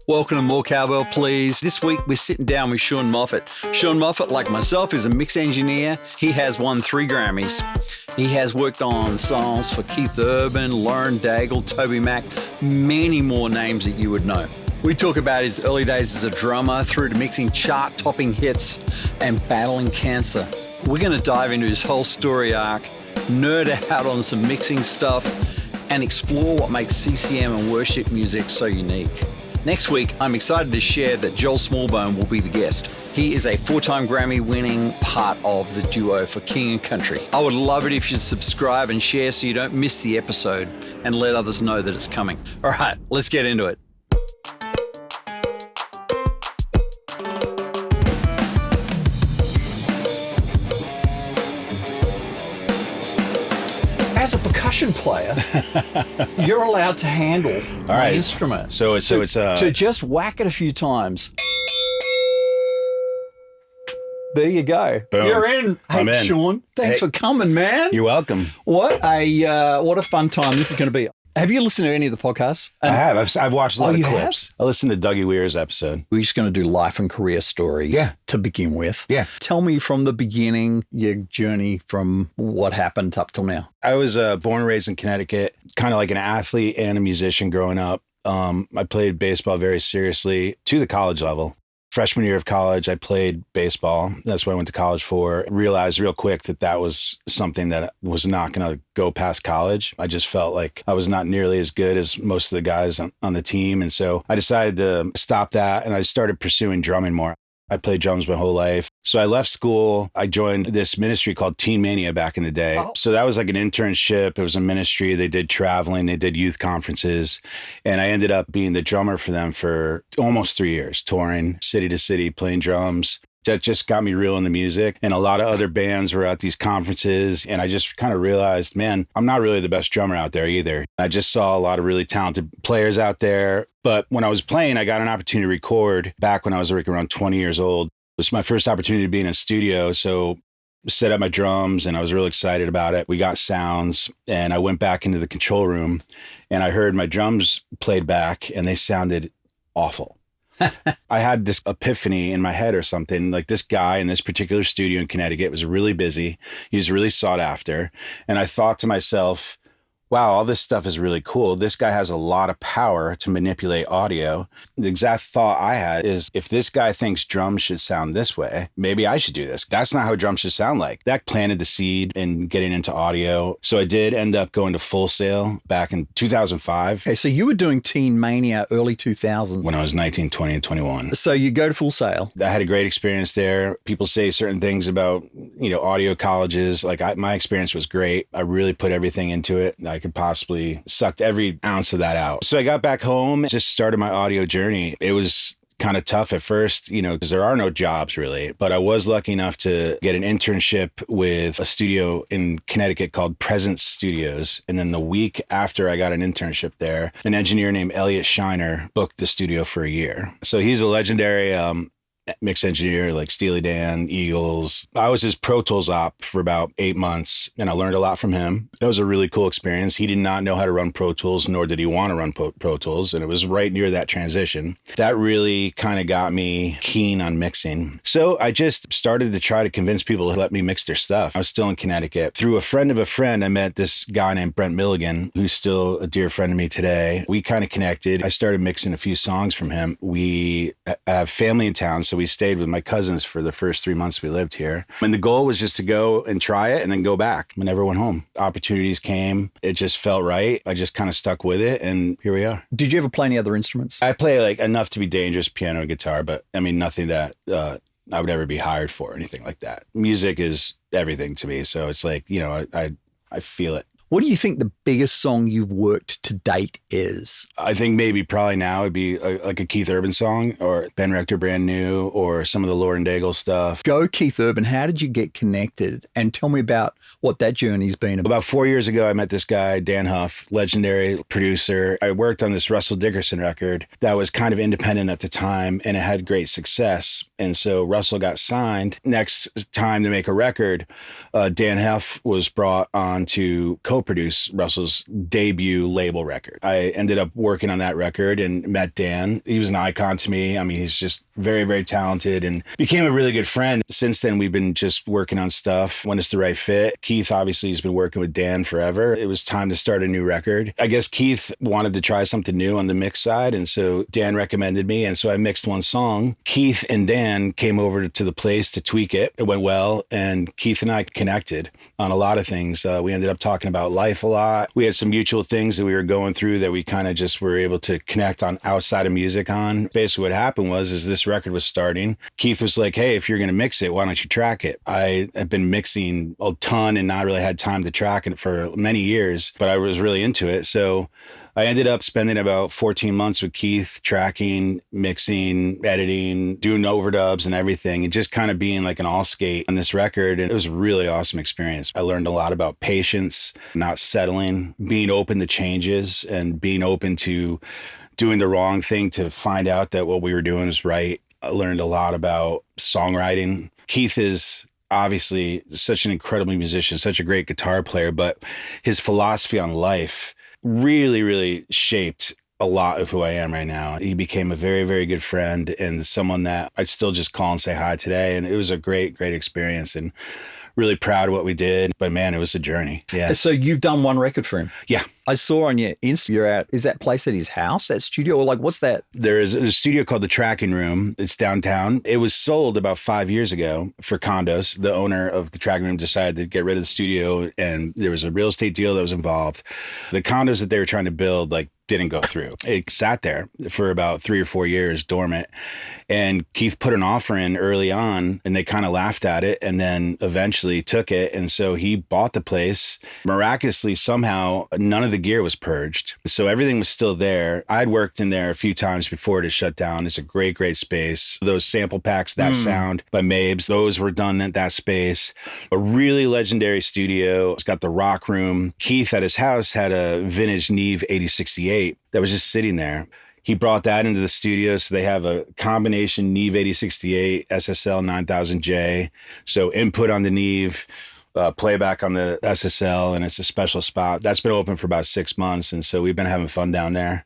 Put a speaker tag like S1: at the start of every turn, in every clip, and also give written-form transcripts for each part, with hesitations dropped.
S1: Welcome to More Cowbell Please. This week we're sitting down with Sean Moffitt. Sean Moffitt, like myself, is a mix engineer. He has won 3 Grammys. He has worked on songs for Keith Urban, Lauren Daigle, TobyMac, many more names that you would know. We talk about his early days as a drummer through to mixing chart-topping hits and battling cancer. We're going to dive into his whole story arc, nerd out on some mixing stuff, and explore what makes CCM and worship music so unique. Next week, I'm excited to share that Joel Smallbone will be the guest. He is a 4-time Grammy-winning part of the duo for King and Country. I would love it if you'd subscribe and share so you don't miss the episode and let others know that it's coming. All right, let's get into it. As a percussion player, you're allowed to handle an instrument.
S2: So
S1: just whack it a few times. There you go.
S2: Boom.
S1: You're in. Hey,
S2: I'm in.
S1: Sean, thanks for coming, man.
S2: You're welcome.
S1: What a fun time this is going to be. Have you listened to any of the podcasts?
S2: I have. I've watched a lot of clips.
S1: Have?
S2: I listened to Dougie Weir's episode.
S1: We're just going to do life and career story to begin with.
S2: Yeah.
S1: Tell me from the beginning, your journey from what happened up till now.
S2: I was born and raised in Connecticut, kind of like an athlete and a musician growing up. I played baseball very seriously to the college level. Freshman year of college, I played baseball. That's what I went to college for. Realized real quick that was something that was not going to go past college. I just felt like I was not nearly as good as most of the guys on the team. And so I decided to stop that and I started pursuing drumming more. I played drums my whole life. So I left school. I joined this ministry called Teen Mania back in the day. Oh. So that was like an internship. It was a ministry. They did traveling. They did youth conferences. And I ended up being the drummer for them for almost 3 years, touring city to city, playing drums. That just got me real into music. And a lot of other bands were at these conferences. And I just kind of realized, man, I'm not really the best drummer out there either. I just saw a lot of really talented players out there. But when I was playing, I got an opportunity to record back when I was like around 20 years old. It was my first opportunity to be in a studio. So I set up my drums and I was really excited about it. We got sounds and I went back into the control room and I heard my drums played back and they sounded awful. I had this epiphany in my head or something, like this guy in this particular studio in Connecticut was really busy. He was really sought after. And I thought to myself, wow, all this stuff is really cool. This guy has a lot of power to manipulate audio. The exact thought I had is if this guy thinks drums should sound this way, maybe I should do this. That's not how drums should sound like. That planted the seed in getting into audio. So I did end up going to Fullsail back in 2005.
S1: Okay, so you were doing Teen Mania early 2000s.
S2: When I was 19, 20, and 21.
S1: So you go to Fullsail.
S2: I had a great experience there. People say certain things about, audio colleges. Like my experience was great. I really put everything into it. I could possibly sucked every ounce of that out. So I got back home, just started my audio journey. It was kind of tough at first, because there are no jobs really, but I was lucky enough to get an internship with a studio in Connecticut called Presence Studios. And then the week after I got an internship there, an engineer named Elliot Shiner booked the studio for a year. So he's a legendary mix engineer like Steely Dan, Eagles. I was his Pro Tools op for about 8 months and I learned a lot from him. It was a really cool experience. He did not know how to run Pro Tools, nor did he want to run Pro Tools. And it was right near that transition. That really kind of got me keen on mixing. So I just started to try to convince people to let me mix their stuff. I was still in Connecticut. Through a friend of a friend, I met this guy named Brent Milligan, who's still a dear friend of me today. We kind of connected. I started mixing a few songs from him. We have family in town, so we stayed with my cousins for the first 3 months we lived here. And the goal was just to go and try it and then go back. I never went home. Opportunities came. It just felt right. I just kind of stuck with it and here we are.
S1: Did you ever play any other instruments? I
S2: play like enough to be dangerous, piano and guitar, but nothing that I would ever be hired for or anything like that. Music is everything to me. So it's like, I feel it.
S1: What do you think the biggest song you've worked to date is?
S2: I think maybe probably now it'd be like a Keith Urban song or Ben Rector Brand New or some of the Lauren Daigle stuff.
S1: Go Keith Urban. How did you get connected? And tell me about what that journey's been.
S2: About 4 years ago, I met this guy, Dan Huff, legendary producer. I worked on this Russell Dickerson record that was kind of independent at the time and it had great success. And so Russell got signed. Next time to make a record, Dan Huff was brought on to co-produce Russell's debut label record. I ended up working on that record and met Dan. He was an icon to me. I mean, he's just very, very talented and became a really good friend. Since then, we've been just working on stuff when it's the right fit. Keith obviously has been working with Dan forever. It was time to start a new record. I guess Keith wanted to try something new on the mix side, and so Dan recommended me, and so I mixed one song. Keith and Dan came over to the place to tweak it. It went well, and Keith and I connected on a lot of things. We ended up talking about life a lot. We had some mutual things that we were going through that we kind of just were able to connect on outside of music on. Basically what happened was this record was starting. Keith was like, hey, if you're going to mix it, why don't you track it? I have been mixing a ton and not really had time to track it for many years, but I was really into it. So I ended up spending about 14 months with Keith, tracking, mixing, editing, doing overdubs and everything, and just kind of being like an all skate on this record. And it was a really awesome experience. I learned a lot about patience, not settling, being open to changes, and being open to doing the wrong thing to find out that what we were doing is right. I learned a lot about songwriting. Keith is obviously such an incredible musician, such a great guitar player, but his philosophy on life really, really shaped a lot of who I am right now. He became a very, very good friend and someone that I still just call and say hi today. And it was a great, great experience and really proud of what we did. But man, it was a journey. Yeah.
S1: So you've done one record for him?
S2: Yeah.
S1: I saw on your Insta, you're at, is that place at his house, that studio? Or like, what's that?
S2: There is a studio called The Tracking Room. It's downtown. It was sold about 5 years ago for condos. The owner of The Tracking Room decided to get rid of the studio, and there was a real estate deal that was involved. The condos that they were trying to build, like, didn't go through. It sat there for about 3 or 4 years dormant. And Keith put an offer in early on and they kind of laughed at it and then eventually took it. And so he bought the place. Miraculously, somehow, none of the gear was purged. So everything was still there. I'd worked in there a few times before to shut down. It's a great, great space. Those sample packs, That Sound by Mabes, those were done at that space. A really legendary studio. It's got the rock room. Keith at his house had a vintage Neve 8068 that was just sitting there. He brought that into the studio. So they have a combination Neve 8068, SSL 9000J. So input on the Neve, playback on the SSL, and it's a special spot. That's been open for about 6 months. And so we've been having fun down there.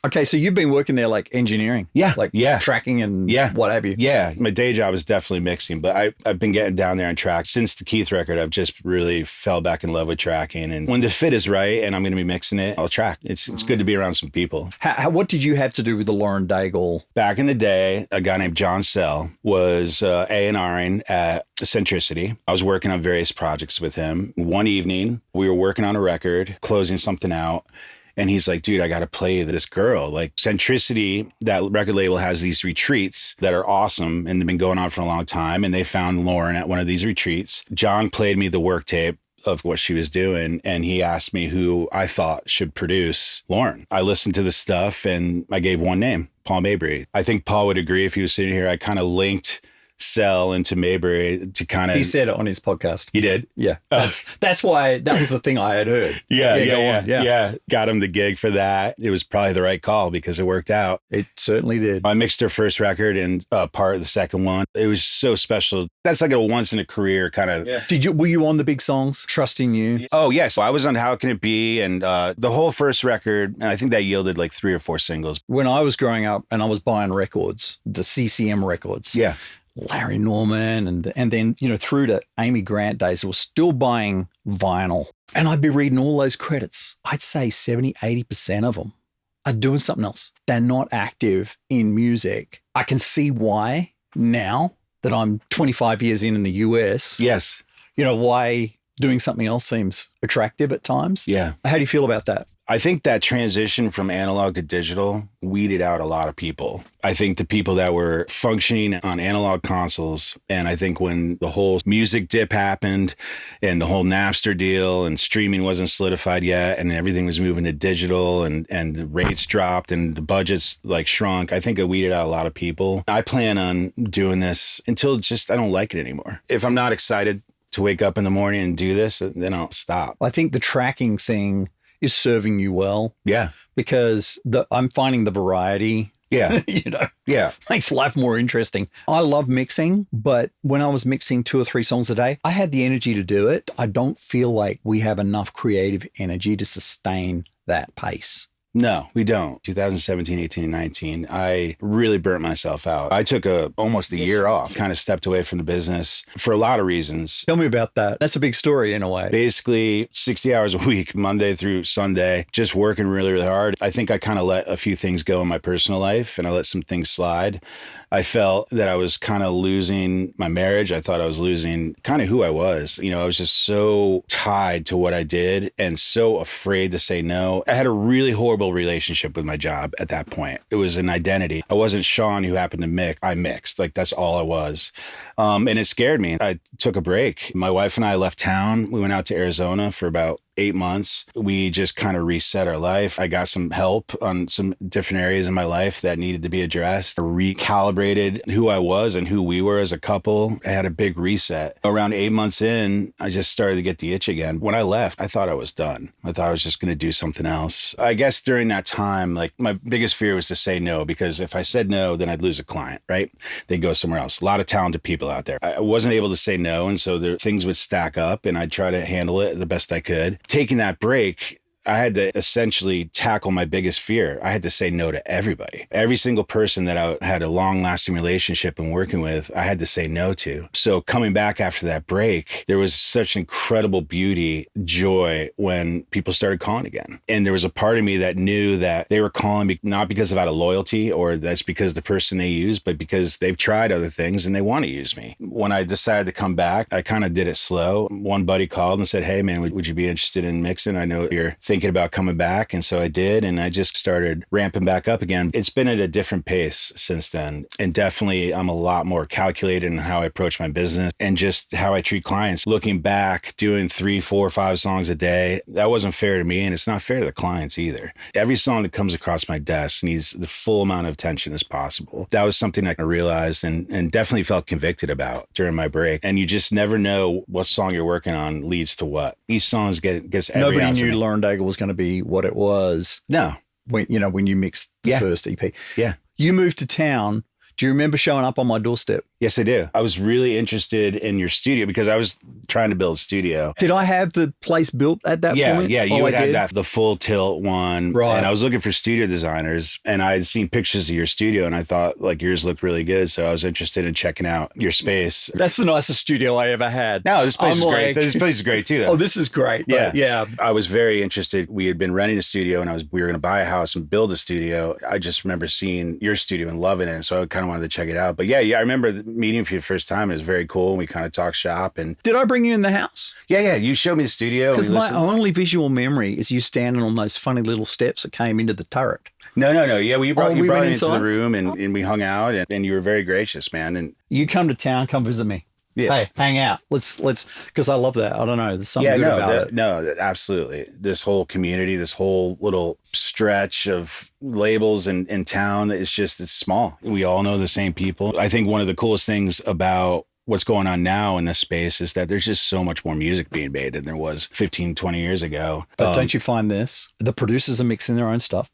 S1: Okay, so you've been working there like engineering?
S2: Yeah.
S1: Like tracking and what have you?
S2: Yeah. My day job is definitely mixing, but I've been getting down there and track. Since the Keith record, I've just really fell back in love with tracking. And when the fit is right and I'm going to be mixing it, I'll track. It's good to be around some people.
S1: What did you have to do with the Lauren Daigle?
S2: Back in the day, a guy named John Sell was A&Ring at Centricity. I was working on various projects with him. One evening, we were working on a record, closing something out. And he's like, dude, I got to play this girl. Like Centricity, that record label has these retreats that are awesome and they've been going on for a long time. And they found Lauren at one of these retreats. John played me the work tape of what she was doing. And he asked me who I thought should produce Lauren. I listened to the stuff and I gave one name, Paul Mabry. I think Paul would agree if he was sitting here. I kind of linked Sell into Mabry to kind of...
S1: He said it on his podcast.
S2: He did?
S1: Yeah. That's why, that was the thing I had heard.
S2: Yeah. Got him the gig for that. It was probably the right call because it worked out.
S1: It certainly did.
S2: I mixed her first record and part of the second one. It was so special. That's like a once in a career kind of...
S1: Yeah. Were you on the big songs? Trusting You?
S2: Oh, yes. I was on How Can It Be? And the whole first record, and I think that yielded like 3 or 4 singles.
S1: When I was growing up and I was buying records, the CCM records.
S2: Yeah.
S1: Larry Norman and then, through to Amy Grant days, I was still buying vinyl. And I'd be reading all those credits. I'd say 70, 80% of them are doing something else. They're not active in music. I can see why now that I'm 25 years in the US.
S2: Yes.
S1: Why doing something else seems attractive at times.
S2: Yeah.
S1: How do you feel about that?
S2: I think that transition from analog to digital weeded out a lot of people. I think the people that were functioning on analog consoles, and I think when the whole music dip happened and the whole Napster deal and streaming wasn't solidified yet and everything was moving to digital and the rates dropped and the budgets like shrunk, I think it weeded out a lot of people. I plan on doing this until just I don't like it anymore. If I'm not excited to wake up in the morning and do this, then I'll stop.
S1: I think the tracking thing is serving you well.
S2: Yeah.
S1: Because I'm finding the variety
S2: Yeah. Yeah.
S1: Makes life more interesting. I love mixing, but when I was mixing 2 or 3 songs a day, I had the energy to do it. I don't feel like we have enough creative energy to sustain that pace.
S2: No, we don't. 2017, 18, and 19, I really burnt myself out. I took almost a year off, kind of stepped away from the business for a lot of reasons.
S1: Tell me about that. That's a big story in a way.
S2: Basically, 60 hours a week, Monday through Sunday, just working really, really hard. I think I kind of let a few things go in my personal life and I let some things slide. I felt that I was kind of losing my marriage. I thought I was losing kind of who I was. I was just so tied to what I did and so afraid to say no. I had a really horrible relationship with my job at that point. It was an identity. I wasn't Sean who happened to mix. I mixed. Like, that's all I was. And it scared me. I took a break. My wife and I left town. We went out to Arizona for about 8 months. We just kind of reset our life. I got some help on some different areas in my life that needed to be addressed. I recalibrated who I was and who we were as a couple. I had a big reset. Around 8 months in, I just started to get the itch again. When I left, I thought I was done. I thought I was just going to do something else. I guess during that time, like, my biggest fear was to say no, because if I said no, then I'd lose a client, right? They'd go somewhere else. A lot of talented people out there. I wasn't able to say no. And so things would stack up and I'd try to handle it the best I could. Taking that break, I had to essentially tackle my biggest fear. I had to say no to everybody. Every single person that I had a long-lasting relationship and working with, I had to say no to. So coming back after that break, there was such incredible beauty, joy when people started calling again. And there was a part of me that knew that they were calling me not because of out of loyalty or that's because the person they use, but because they've tried other things and they want to use me. When I decided to come back, I kind of did it slow. One buddy called and said, "Hey man, would you be interested in mixing? I know you're thinking about coming back." And so I did, and I just started ramping back up again. It's been at a different pace since then. And definitely I'm a lot more calculated in how I approach my business and just how I treat clients. Looking back, doing 3, 4, 5 songs a day, that wasn't fair to me, and it's not fair to the clients either. Every song that comes across my desk needs the full amount of attention as possible. That was something I realized and definitely felt convicted about during my break. And you just never know what song you're working on leads to what. Each song gets every
S1: Nobody
S2: ounce
S1: knew
S2: of it.
S1: Lauren Daigle was going to be what it was.
S2: No.
S1: When you mixed the first EP.
S2: Yeah.
S1: You moved to town. Do you remember showing up on my doorstep?
S2: Yes, I do. I was really interested in your studio because I was trying to build a studio.
S1: Did I have the place built at that point?
S2: Yeah, you had that, the full tilt one.
S1: Right.
S2: And I was looking for studio designers and I had seen pictures of your studio and I thought like yours looked really good. So I was interested in checking out your space.
S1: That's the nicest studio I ever had.
S2: No, this place is great. This place is great too, though.
S1: Oh, this is great. Yeah.
S2: I was very interested. We had been renting a studio and we were going to buy a house and build a studio. I just remember seeing your studio and loving it. So I kind of wanted to check it out. But yeah, I remember meeting you for the first time. It was very cool. And we kind of talked shop. And
S1: did I bring you in the house?
S2: Yeah. You showed me the studio.
S1: Because my only visual memory is you standing on those funny little steps that came into the turret.
S2: No. Yeah, you brought me into
S1: inside?
S2: the room and we hung out and you were very gracious, man. And
S1: you come to town, come visit me.
S2: Yeah.
S1: Hey, hang out. Let's, because I love that. I don't know. There's something good about it.
S2: No, absolutely. This whole community, this whole little stretch of labels in town, it's small. We all know the same people. I think one of the coolest things about what's going on now in this space is that there's just so much more music being made than there was 15, 20 years ago.
S1: But don't you find this? The producers are mixing their own stuff.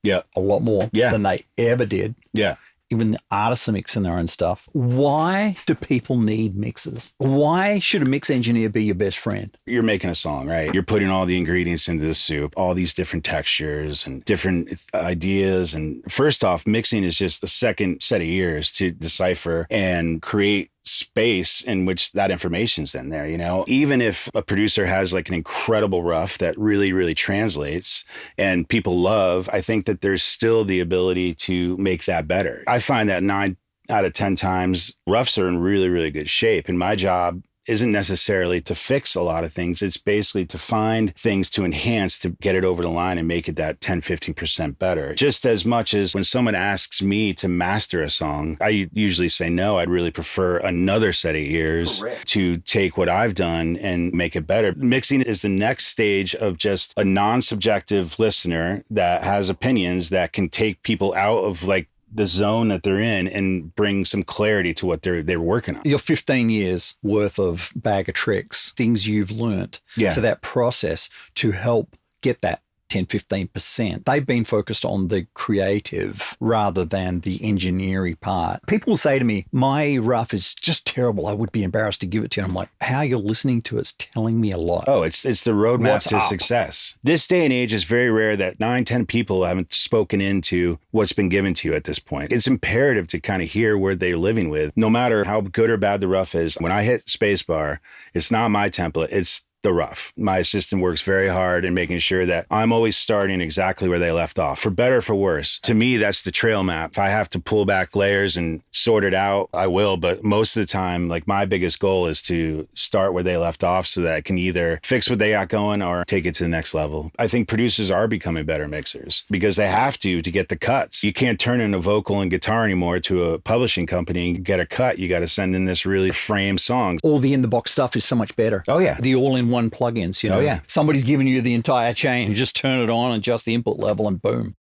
S2: Yeah.
S1: A lot more than they ever did.
S2: Yeah.
S1: Even the artists are mixing their own stuff. Why do people need mixers? Why should a mix engineer be your best friend?
S2: You're making a song, right? You're putting all the ingredients into the soup, all these different textures and different ideas. And first off, mixing is just a second set of ears to decipher and create space in which that information's in there, even if a producer has like an incredible rough that really, really translates and people love, I think that there's still the ability to make that better. I find that 9 out of 10 times roughs are in really, really good shape. And my job isn't necessarily to fix a lot of things. It's basically to find things to enhance, to get it over the line and make it that 10, 15% better. Just as much as when someone asks me to master a song, I usually say no. I'd really prefer another set of ears to take what I've done and make it better. Mixing is the next stage of just a non-subjective listener that has opinions that can take people out of like the zone that they're in and bring some clarity to what they're working on.
S1: Your 15 years worth of bag of tricks, things you've learnt to that process to help get that 10, 15%. They've been focused on the creative rather than the engineering part. People say to me, my rough is just terrible. I would be embarrassed to give it to you. I'm like, how you're listening to it's telling me a lot.
S2: Oh, it's the roadmap to success. This day and age is very rare that 9, 10 people haven't spoken into what's been given to you at this point. It's imperative to kind of hear where they're living with, no matter how good or bad the rough is. When I hit spacebar, it's not my template. It's the rough. My assistant works very hard in making sure that I'm always starting exactly where they left off, for better or for worse. To me, that's the trail map. If I have to pull back layers and sort it out, I will. But most of the time, like, my biggest goal is to start where they left off so that I can either fix what they got going or take it to the next level. I think producers are becoming better mixers because they have to get the cuts. You can't turn in a vocal and guitar anymore to a publishing company and get a cut. You got to send in this really framed song.
S1: All the in-the-box stuff is so much better.
S2: Oh, yeah.
S1: The all-in-one plugins, you know.
S2: Oh, yeah.
S1: Somebody's giving you the entire chain. You just turn it on, adjust the input level, and boom.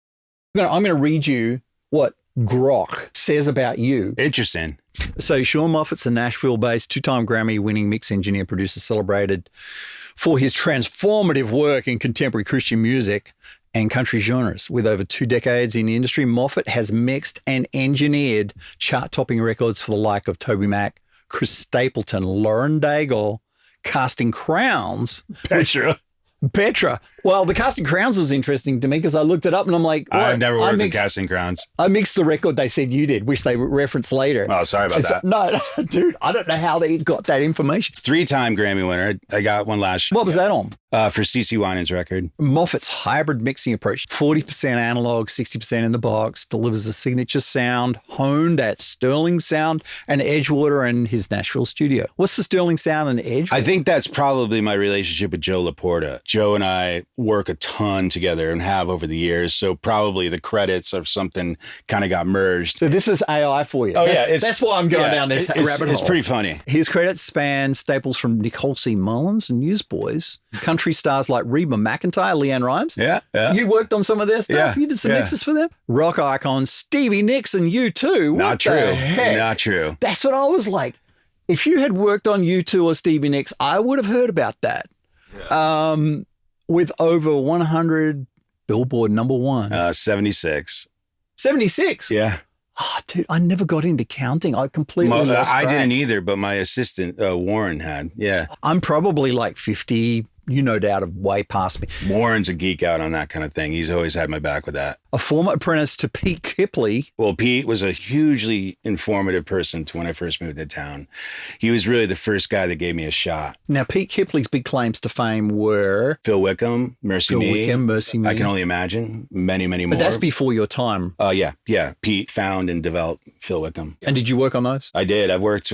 S1: I'm going to read you what Grok says about you.
S2: Interesting.
S1: So Sean Moffitt's a Nashville-based, 2-time Grammy-winning mix engineer, producer, celebrated for his transformative work in contemporary Christian music and country genres. With over 2 decades in the industry, Moffitt has mixed and engineered chart-topping records for the like of TobyMac, Chris Stapleton, Lauren Daigle, Casting Crowns. Petra. Well, the Casting Crowns was interesting to me because I looked it up and I'm like,
S2: I've never worked with Casting Crowns.
S1: I mixed the record they said you did, which they referenced later.
S2: Oh, sorry about that.
S1: No, dude, I don't know how they got that information.
S2: 3-time Grammy winner. I got one last year.
S1: What was that on?
S2: For CeCe Winans' record.
S1: Moffitt's hybrid mixing approach, 40% analog, 60% in the box, delivers a signature sound honed at Sterling Sound and Edgewater and his Nashville studio. What's the Sterling Sound and Edgewater?
S2: I think that's probably my relationship with Joe Laporta. Joe and I work a ton together and have over the years, so probably the credits of something kind of got merged.
S1: So this is AI for you.
S2: Oh,
S1: that's why I'm going down this rabbit hole.
S2: It's pretty funny.
S1: His credits span staples from Nicole C. Mullins and Newsboys, country stars like Reba Macintyre, Leanne Rimes.
S2: Yeah.
S1: You worked on some of their stuff.
S2: Yeah.
S1: You did some mixes for them. Rock icon Stevie Nicks and U2.
S2: Not true. Not true.
S1: That's what I was like. If you had worked on U2 or Stevie Nicks, I would have heard about that. Yeah. With over 100 Billboard #1.
S2: 76.
S1: 76?
S2: Yeah.
S1: Oh, dude, I never got into counting. I completely lost
S2: I
S1: track.
S2: didn't either, but my assistant, Warren, had. Yeah.
S1: I'm probably like 50. You no doubt have way past me.
S2: Warren's a geek out on that kind of thing. He's always had my back with that.
S1: A former apprentice to Pete Kipley.
S2: Well, Pete was a hugely informative person to when I first moved to town. He was really the first guy that gave me a shot.
S1: Now, Pete Kipley's big claims to fame were
S2: Phil Wickham, Mercy Me. I Can Only Imagine. Many, many more.
S1: But that's before your time.
S2: Yeah. Pete found and developed Phil Wickham.
S1: And did you work on those?
S2: I did. I've worked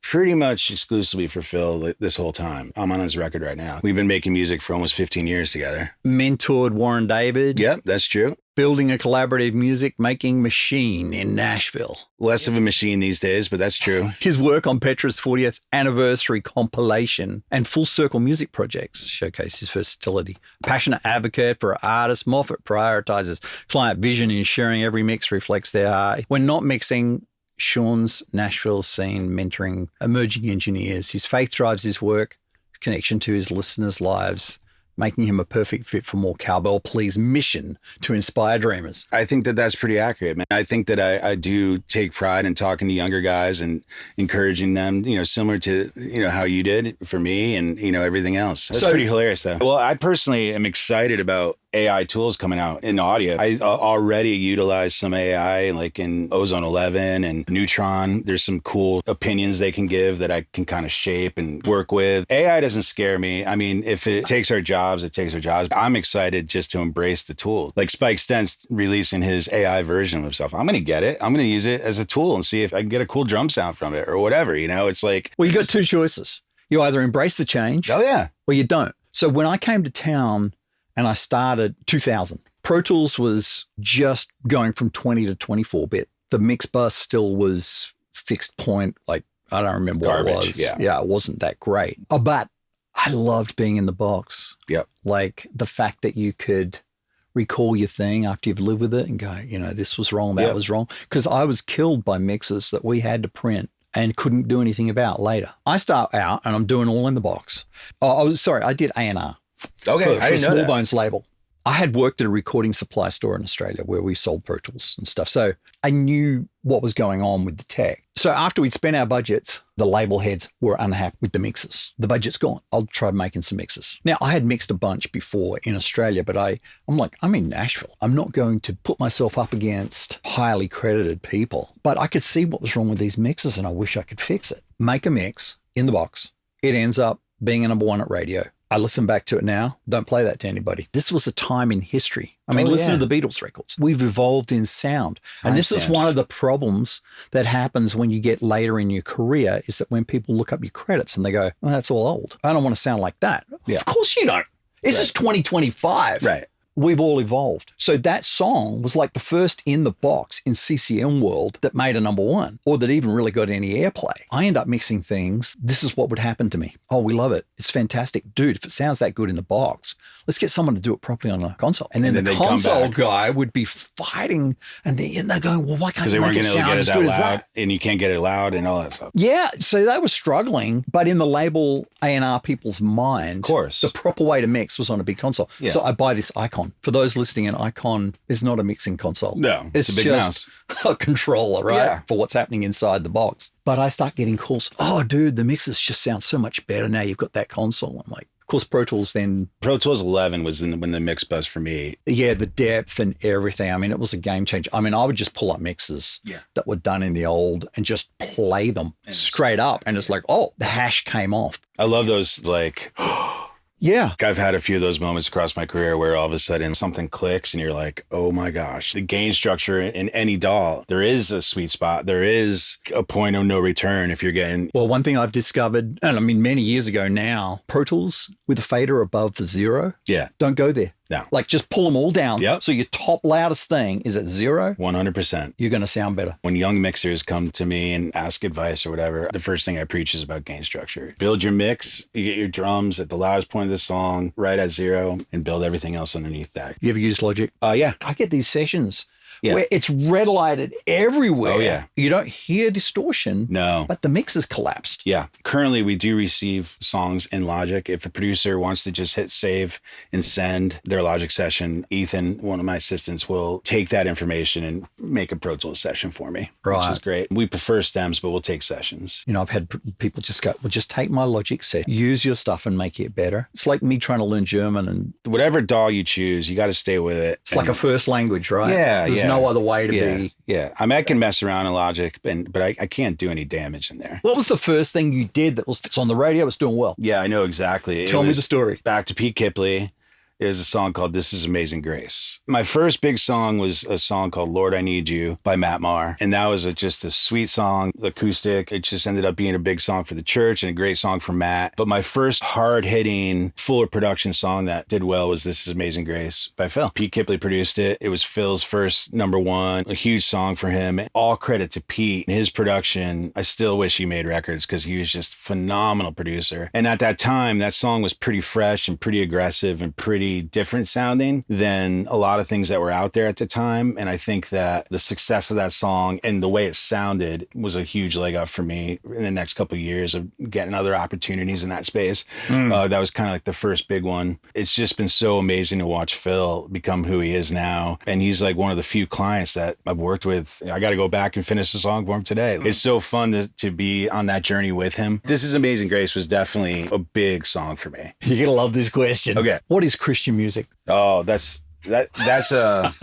S2: pretty much exclusively for Phil this whole time. I'm on his record right now. We've been making music for almost 15 years together.
S1: Mentored Warren David.
S2: Yep, that's true.
S1: Building a collaborative music-making machine in Nashville.
S2: Less of a machine these days, but that's true.
S1: His work on Petra's 40th anniversary compilation and Full Circle music projects showcase his versatility. Passionate advocate for artists, Moffitt prioritizes client vision, ensuring every mix reflects their heart. When not mixing, Sean's Nashville scene mentoring emerging engineers. His faith drives his work, connection to his listeners' lives, making him a perfect fit for More Cowbell Please mission to inspire dreamers.
S2: I think that that's pretty accurate, man. I think that I do take pride in talking to younger guys and encouraging them, similar to, how you did for me and, everything else. That's pretty hilarious, though. Well, I personally am excited about AI tools coming out in audio. I already utilize some AI like in Ozone 11 and Neutron. There's some cool opinions they can give that I can kind of shape and work with. AI doesn't scare me. I mean, if it takes our jobs, it takes our jobs. I'm excited just to embrace the tool. Like Spike Stentz releasing his AI version of himself. I'm going to get it. I'm going to use it as a tool and see if I can get a cool drum sound from it or whatever. It's like...
S1: Well, you got two choices. You either embrace the change.
S2: Oh, yeah.
S1: Or you don't. So when I came to town... and I started 2000. Pro Tools was just going from 20 to 24-bit. The mix bus still was fixed point. Like, I don't remember what it was. Yeah, it wasn't that great. But I loved being in the box.
S2: Yep.
S1: Like the fact that you could recall your thing after you've lived with it and go, this was wrong, that was wrong. Because I was killed by mixes that we had to print and couldn't do anything about later. I start out and I'm doing all in the box. I did A&R.
S2: Okay,
S1: for a Small Bones label. I had worked at a recording supply store in Australia where we sold Pro Tools and stuff. So I knew what was going on with the tech. So after we'd spent our budgets, the label heads were unhappy with the mixes. The budget's gone. I'll try making some mixes. Now, I had mixed a bunch before in Australia, but I'm like, I'm in Nashville. I'm not going to put myself up against highly credited people. But I could see what was wrong with these mixes and I wish I could fix it. Make a mix in the box. It ends up being a number one at radio. I listen back to it now. Don't play that to anybody. This was a time in history. I mean, listen to the Beatles records. We've evolved in sound. And this is one of the problems that happens when you get later in your career is that when people look up your credits and they go, well, that's all old. I don't want to sound like that. Yeah. Of course you don't. This is 2025.
S2: Right.
S1: We've all evolved. So that song was like the first in the box in CCM world that made a number one or that even really got any airplay. I end up mixing things. This is what would happen to me. Oh, we love it. It's fantastic. Dude, if it sounds that good in the box, let's get someone to do it properly on a console. And then the console guy would be fighting and they're going, well, why can't you make it sound as good as that?
S2: And you can't get it loud and all that stuff.
S1: Yeah. So they were struggling, but in the label A&R people's mind,
S2: of course,
S1: the proper way to mix was on a big console. Yeah. So I buy this Icon. For those listening, an Icon is not a mixing console.
S2: No, it's a big
S1: just mouse. A controller, right? Yeah. For what's happening inside the box. But I start getting calls. Oh, dude, the mixes just sound so much better now you've got that console. I'm like, of course, Pro Tools then.
S2: Pro Tools 11 was when the mix buzz for me.
S1: Yeah, the depth and everything. I mean, it was a game changer. I mean, I would just pull up mixes that were done in the old and just play them straight up. And it's like, oh, the hash came off.
S2: I love those like...
S1: Yeah.
S2: I've had a few of those moments across my career where all of a sudden something clicks and you're like, oh my gosh, the gain structure in any DAW, there is a sweet spot. There is a point of no return if you're getting...
S1: Well, one thing I've discovered, and I mean many years ago now, Pro Tools with a fader above the zero.
S2: Yeah.
S1: Don't go there.
S2: No.
S1: Like just pull them all down.
S2: Yep.
S1: So your top loudest thing is at zero.
S2: 100%.
S1: You're going to sound better.
S2: When young mixers come to me and ask advice or whatever, the first thing I preach is about gain structure. Build your mix, you get your drums at the loudest point of the song, right at zero, and build everything else underneath that.
S1: You ever use Logic?
S2: Yeah.
S1: I get these sessions where it's red lighted everywhere.
S2: Oh, yeah.
S1: You don't hear distortion.
S2: No.
S1: But the mix is collapsed.
S2: Yeah. Currently, we do receive songs in Logic. If a producer wants to just hit save and send their Logic session, Ethan, one of my assistants, will take that information and make a Pro Tools session for me, which is great. We prefer stems, but we'll take sessions.
S1: You know, I've had people just go, well, just take my Logic set, use your stuff and make it better. It's like me trying to learn German. And
S2: whatever DAW you choose, you got to stay with it.
S1: It's like a first language, right?
S2: Yeah.
S1: There's no other way to be.
S2: Yeah. I mean, I can mess around in Logic, but I can't do any damage in there.
S1: What was the first thing you did that it's on the radio, it's doing well?
S2: Yeah, I know exactly.
S1: Tell me the story.
S2: Back to Pete Kipley. There's a song called This Is Amazing Grace. My first big song was a song called Lord, I Need You by Matt Maher. And that was just a sweet song, acoustic. It just ended up being a big song for the church and a great song for Matt. But my first hard-hitting, full production song that did well was This Is Amazing Grace by Phil. Pete Kipley produced it. It was Phil's first number one, a huge song for him. All credit to Pete. His production, I still wish he made records because he was just a phenomenal producer. And at that time, that song was pretty fresh and pretty aggressive and pretty different sounding than a lot of things that were out there at the time. And I think that the success of that song and the way it sounded was a huge leg up for me in the next couple of years of getting other opportunities in that space. That was kind of like the first big one. It's just been so amazing to watch Phil become who he is now. And he's like one of the few clients that I've worked with. I got to go back and finish the song for him today. It's so fun to be on that journey with him. This Is Amazing Grace was definitely a big song for me.
S1: You're going to love this question.
S2: Okay.
S1: What is Christian music?
S2: Oh, that's a...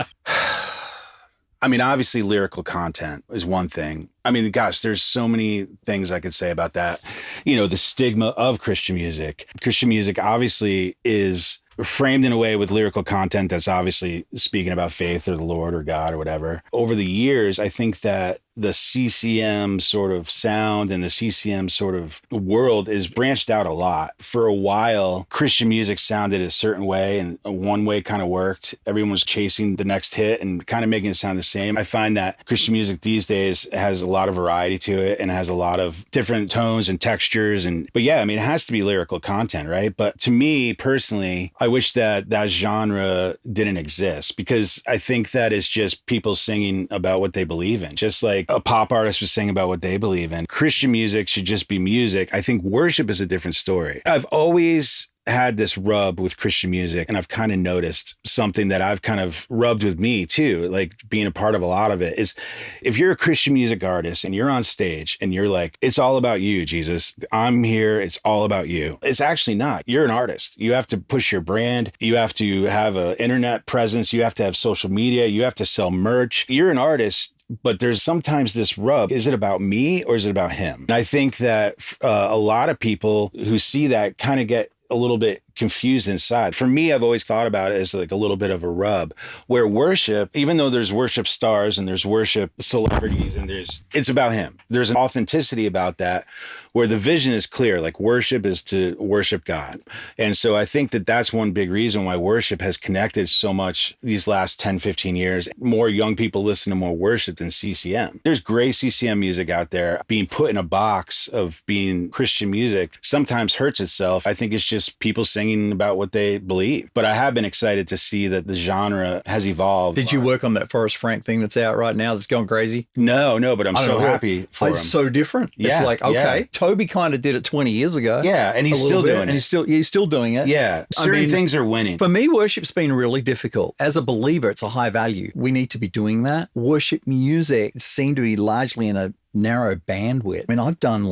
S2: I mean, obviously lyrical content is one thing. I mean, gosh, there's so many things I could say about that. You know, the stigma of Christian music. Christian music obviously is framed in a way with lyrical content that's obviously speaking about faith or the Lord or God or whatever. Over the years, I think that the CCM sort of sound and the CCM sort of world is branched out a lot. For a while, Christian music sounded a certain way and one way kind of worked. Everyone was chasing the next hit and kind of making it sound the same. I find that Christian music these days has a lot of variety to it and has a lot of different tones and textures. But yeah, I mean, it has to be lyrical content, right? But to me personally, I wish that genre didn't exist because I think that it's just people singing about what they believe in. Just like a pop artist was saying about what they believe in. Christian music should just be music. I think worship is a different story. I've always had this rub with Christian music, and I've kind of noticed something that I've kind of rubbed with me too, like being a part of a lot of it, is if you're a Christian music artist and you're on stage and you're like, it's all about you, Jesus, I'm here, it's all about you. It's actually not. You're an artist. You have to push your brand. You have to have an internet presence. You have to have social media. You have to sell merch. You're an artist. But there's sometimes this rub. Is it about me or is it about him? And I think that a lot of people who see that kind of get a little bit confused inside. For me, I've always thought about it as like a little bit of a rub, where worship, even though there's worship stars and there's worship celebrities and it's about him. There's an authenticity about that where the vision is clear, like worship is to worship God. And so I think that that's one big reason why worship has connected so much these last 10, 15 years. More young people listen to more worship than CCM. There's great CCM music out there. Being put in a box of being Christian music sometimes hurts itself. I think it's just people singing about what they believe. But I have been excited to see that the genre has evolved.
S1: Did you work on that Forrest Frank thing that's out right now that's going crazy?
S2: No, but I'm so happy for him.
S1: It's so different.
S2: Yeah,
S1: it's like, okay, Toby kind of did it 20 years ago.
S2: Yeah, and he's still doing it.
S1: And he's still doing it.
S2: Yeah, certain things are winning.
S1: For me, worship's been really difficult. As a believer, it's a high value. We need to be doing that. Worship music seemed to be largely in a narrow bandwidth. I mean, I've done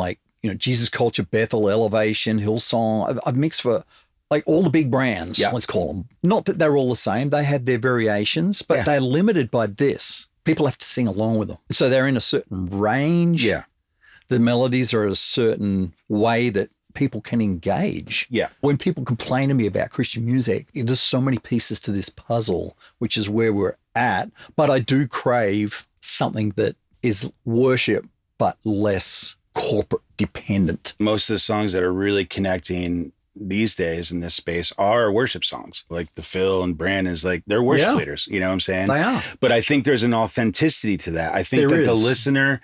S1: Jesus Culture, Bethel, Elevation, Hillsong. I've mixed for like all the big brands, let's call them. Not that they're all the same. They had their variations, but they're limited by this. People have to sing along with them. So they're in a certain range.
S2: Yeah.
S1: The melodies are a certain way that people can engage.
S2: Yeah.
S1: When people complain to me about Christian music, there's so many pieces to this puzzle, which is where we're at. But I do crave something that is worship, but less corporate dependent.
S2: Most of the songs that are really connecting these days in this space are worship songs, like the Phil and Brandon's, like they're worship leaders, you know what I'm saying?
S1: They are.
S2: But I think there's an authenticity to that. I think the listener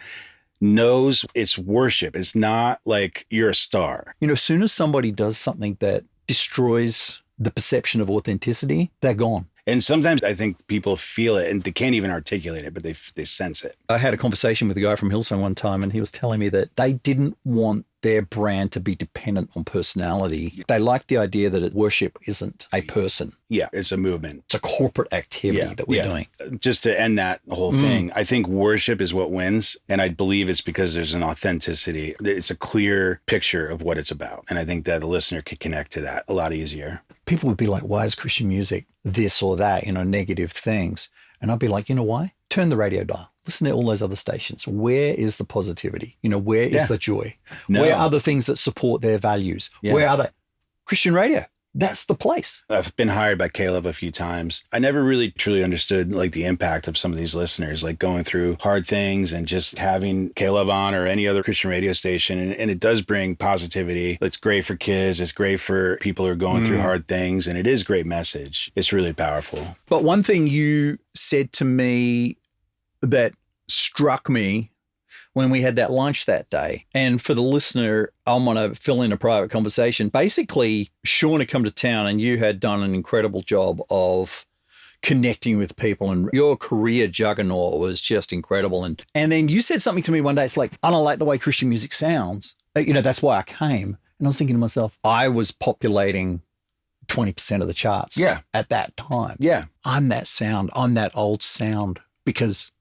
S2: knows it's worship. It's not like you're a star.
S1: As soon as somebody does something that destroys the perception of authenticity, they're gone.
S2: And sometimes I think people feel it and they can't even articulate it, but they sense it.
S1: I had a conversation with a guy from Hillsong one time, and he was telling me that they didn't want their brand to be dependent on personality. They like the idea that worship isn't a person.
S2: Yeah, it's a movement.
S1: It's a corporate activity that we're doing.
S2: Just to end that whole thing, I think worship is what wins. And I believe it's because there's an authenticity. It's a clear picture of what it's about. And I think that a listener could connect to that a lot easier.
S1: People would be like, why is Christian music this or that, negative things? And I'd be like, you know why? Turn the radio dial. Listen to all those other stations. Where is the positivity? Where is the joy?
S2: No.
S1: Where are the things that support their values? Yeah. Where are they? Christian radio. That's the place.
S2: I've been hired by Caleb a few times. I never really truly understood like the impact of some of these listeners, like going through hard things and just having Caleb on or any other Christian radio station. And it does bring positivity. It's great for kids. It's great for people who are going through hard things. And it is a great message. It's really powerful.
S1: But one thing you said to me that struck me when we had that lunch that day, and for the listener, I'm going to fill in a private conversation. Basically, Sean had come to town and you had done an incredible job of connecting with people, and your career juggernaut was just incredible. And then you said something to me one day. It's like, I don't like the way Christian music sounds. That's why I came. And I was thinking to myself, I was populating 20% of the charts at that time.
S2: Yeah.
S1: I'm that sound. I'm that old sound because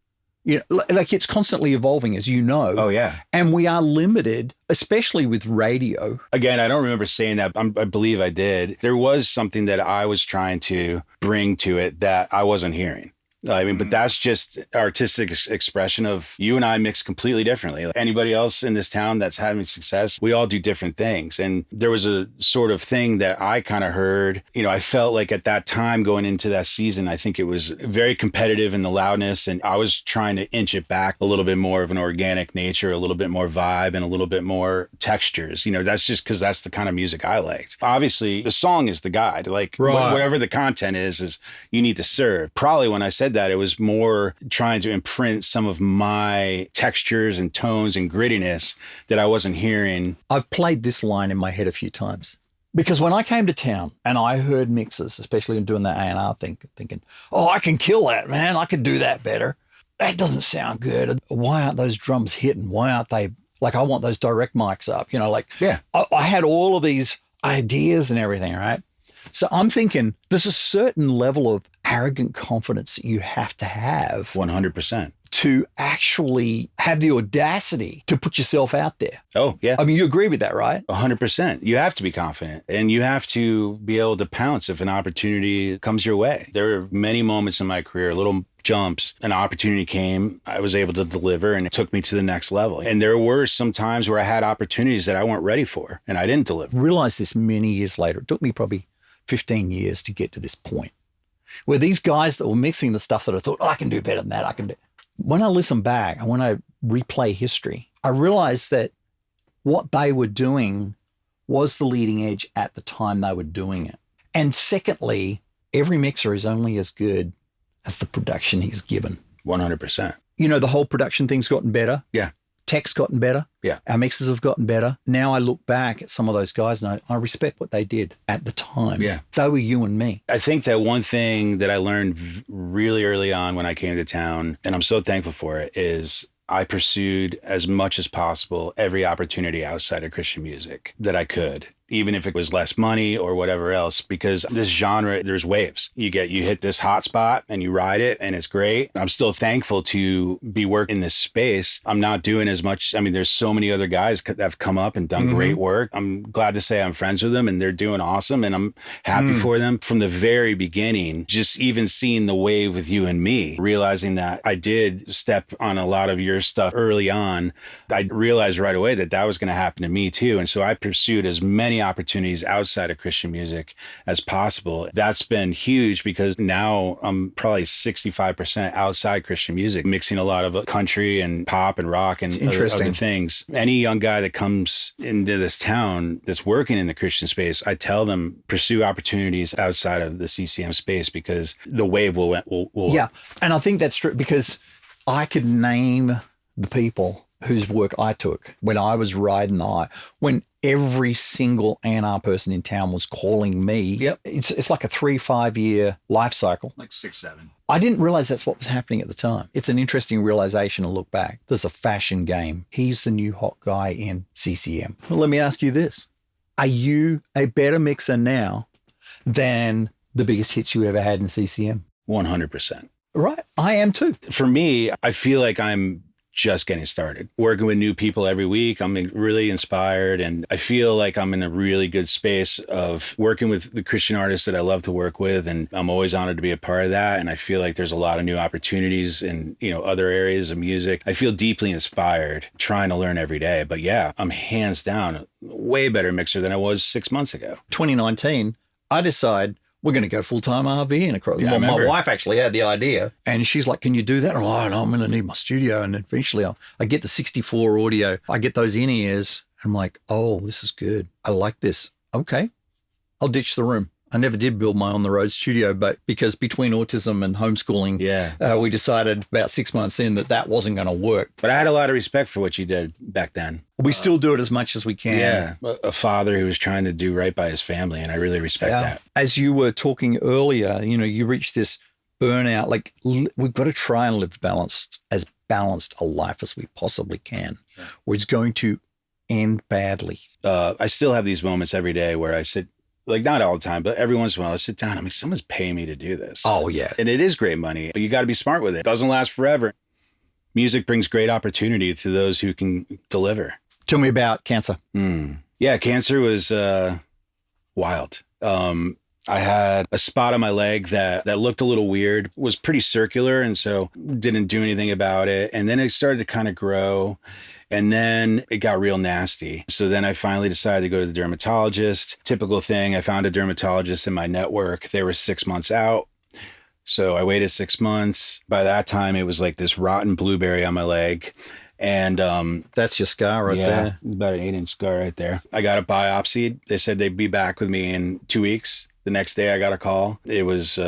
S1: like it's constantly evolving, as you know.
S2: Oh, yeah.
S1: And we are limited, especially with radio.
S2: Again, I don't remember saying that. I believe I did. There was something that I was trying to bring to it that I wasn't hearing. But that's just artistic expression of you and I mix completely differently. Like anybody else in this town that's having success, we all do different things. And there was a sort of thing that I kind of heard, I felt like at that time going into that season, I think it was very competitive in the loudness. And I was trying to inch it back a little bit more of an organic nature, a little bit more vibe and a little bit more textures. That's just because that's the kind of music I liked. Obviously, the song is the guide. Like whatever the content is you need to serve. Probably when I said that, it was more trying to imprint some of my textures and tones and grittiness that I wasn't hearing.
S1: I've played this line in my head a few times because when I came to town and I heard mixes, especially in doing the A&R thing, thinking, oh, I can kill that, man. I could do that better. That doesn't sound good. Why aren't those drums hitting? Why aren't they? Like, I want those direct mics up, I had all of these ideas and everything, right? So I'm thinking there's a certain level of arrogant confidence that you have to have
S2: 100%.
S1: to actually have the audacity to put yourself out there.
S2: Oh, yeah.
S1: I mean, you agree with that, right?
S2: 100%. You have to be confident and you have to be able to pounce if an opportunity comes your way. There are many moments in my career, little jumps, an opportunity came, I was able to deliver and it took me to the next level. And there were some times where I had opportunities that I weren't ready for and I didn't deliver.
S1: Realized this many years later. It took me probably 15 years to get to this point where these guys that were mixing the stuff that I thought, I can do better than that, I can do. When I listen back and when I replay history, I realized that what they were doing was the leading edge at the time they were doing it. And secondly, every mixer is only as good as the production he's given.
S2: 100%.
S1: You know, the whole production thing's gotten better.
S2: Yeah.
S1: Tech's gotten better.
S2: Yeah.
S1: Our mixers have gotten better. Now I look back at some of those guys and I respect what they did at the time.
S2: Yeah.
S1: They were you and me.
S2: I think that one thing that I learned really early on when I came to town, and I'm so thankful for it, is I pursued as much as possible every opportunity outside of Christian music that I could, even if it was less money or whatever else, because this genre, there's waves. You hit this hot spot and you ride it and it's great. I'm still thankful to be working in this space. I'm not doing as much. I mean, there's so many other guys that have come up and done great work. I'm glad to say I'm friends with them and they're doing awesome and I'm happy for them. From the very beginning, just even seeing the wave with you and me, realizing that I did step on a lot of your stuff early on, I realized right away that that was going to happen to me too. And so I pursued as many opportunities outside of Christian music as possible. That's been huge because now I'm probably 65% outside Christian music, mixing a lot of country and pop and rock and other things. Any young guy that comes into this town that's working in the Christian space, I tell them pursue opportunities outside of the CCM space because the wave will
S1: Yeah. And I think that's true because I could name the people whose work I took when I was riding the high, when every single A&R person in town was calling me.
S2: Yep.
S1: It's like a 3-5 year life cycle.
S2: Like 6-7.
S1: I didn't realize that's what was happening at the time. It's an interesting realization to look back. There's a fashion game. He's the new hot guy in CCM. Well, let me ask you this. Are you a better mixer now than the biggest hits you ever had in CCM?
S2: 100%.
S1: Right. I am too.
S2: For me, I feel like I'm just getting started. Working with new people every week, I'm really inspired and I feel like I'm in a really good space of working with the Christian artists that I love to work with, and I'm always honored to be a part of that. And I feel like there's a lot of new opportunities in, other areas of music. I feel deeply inspired trying to learn every day. But yeah, I'm hands down a way better mixer than I was 6 months ago.
S1: 2019, I decide we're going to go full-time RVing across.
S2: Yeah,
S1: my wife actually had the idea and she's like, can you do that? I'm like, I'm going to need my studio. And eventually I get the 64 audio. I get those in-ears. I'm like, oh, this is good. I like this. Okay, I'll ditch the room. I never did build my on-the-road studio, but because between autism and homeschooling, we decided about 6 months in that wasn't going to work.
S2: But I had a lot of respect for what you did back then.
S1: We still do it as much as we can.
S2: Yeah, a father who was trying to do right by his family, and I really respect that.
S1: As you were talking earlier, you reached this burnout. Like, we've got to try and live balanced a life as we possibly can, or it's going to end badly.
S2: I still have these moments every day where I sit, like not all the time, but every once in a while I sit down. I'm like, someone's paying me to do this.
S1: Oh, yeah.
S2: And it is great money, but you got to be smart with it. It doesn't last forever. Music brings great opportunity to those who can deliver.
S1: Tell me about cancer.
S2: Yeah, cancer was wild. I had a spot on my leg that looked a little weird, was pretty circular, and so didn't do anything about it. And then it started to kind of grow. And then it got real nasty. So then I finally decided to go to the dermatologist. Typical thing, I found a dermatologist in my network. They were 6 months out. So I waited 6 months. By that time, it was like this rotten blueberry on my leg. And
S1: that's your scar right there.
S2: About an 8-inch scar right there. I got it biopsied. They said they'd be back with me in 2 weeks. The next day I got a call. It was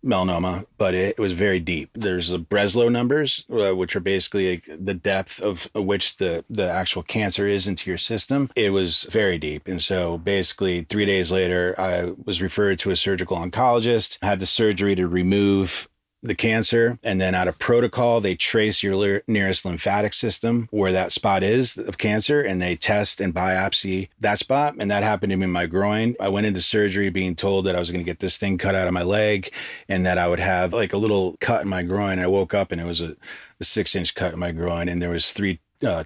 S2: melanoma, but it was very deep. There's the Breslow numbers, which are basically the depth of which the actual cancer is into your system. It was very deep. And so basically 3 days later, I was referred to a surgical oncologist, had the surgery to remove the cancer, and then out of protocol, they trace your nearest lymphatic system where that spot is of cancer, and they test and biopsy that spot. And that happened to me in my groin. I went into surgery being told that I was going to get this thing cut out of my leg and that I would have like a little cut in my groin. I woke up and it was a 6-inch cut in my groin, and there was 3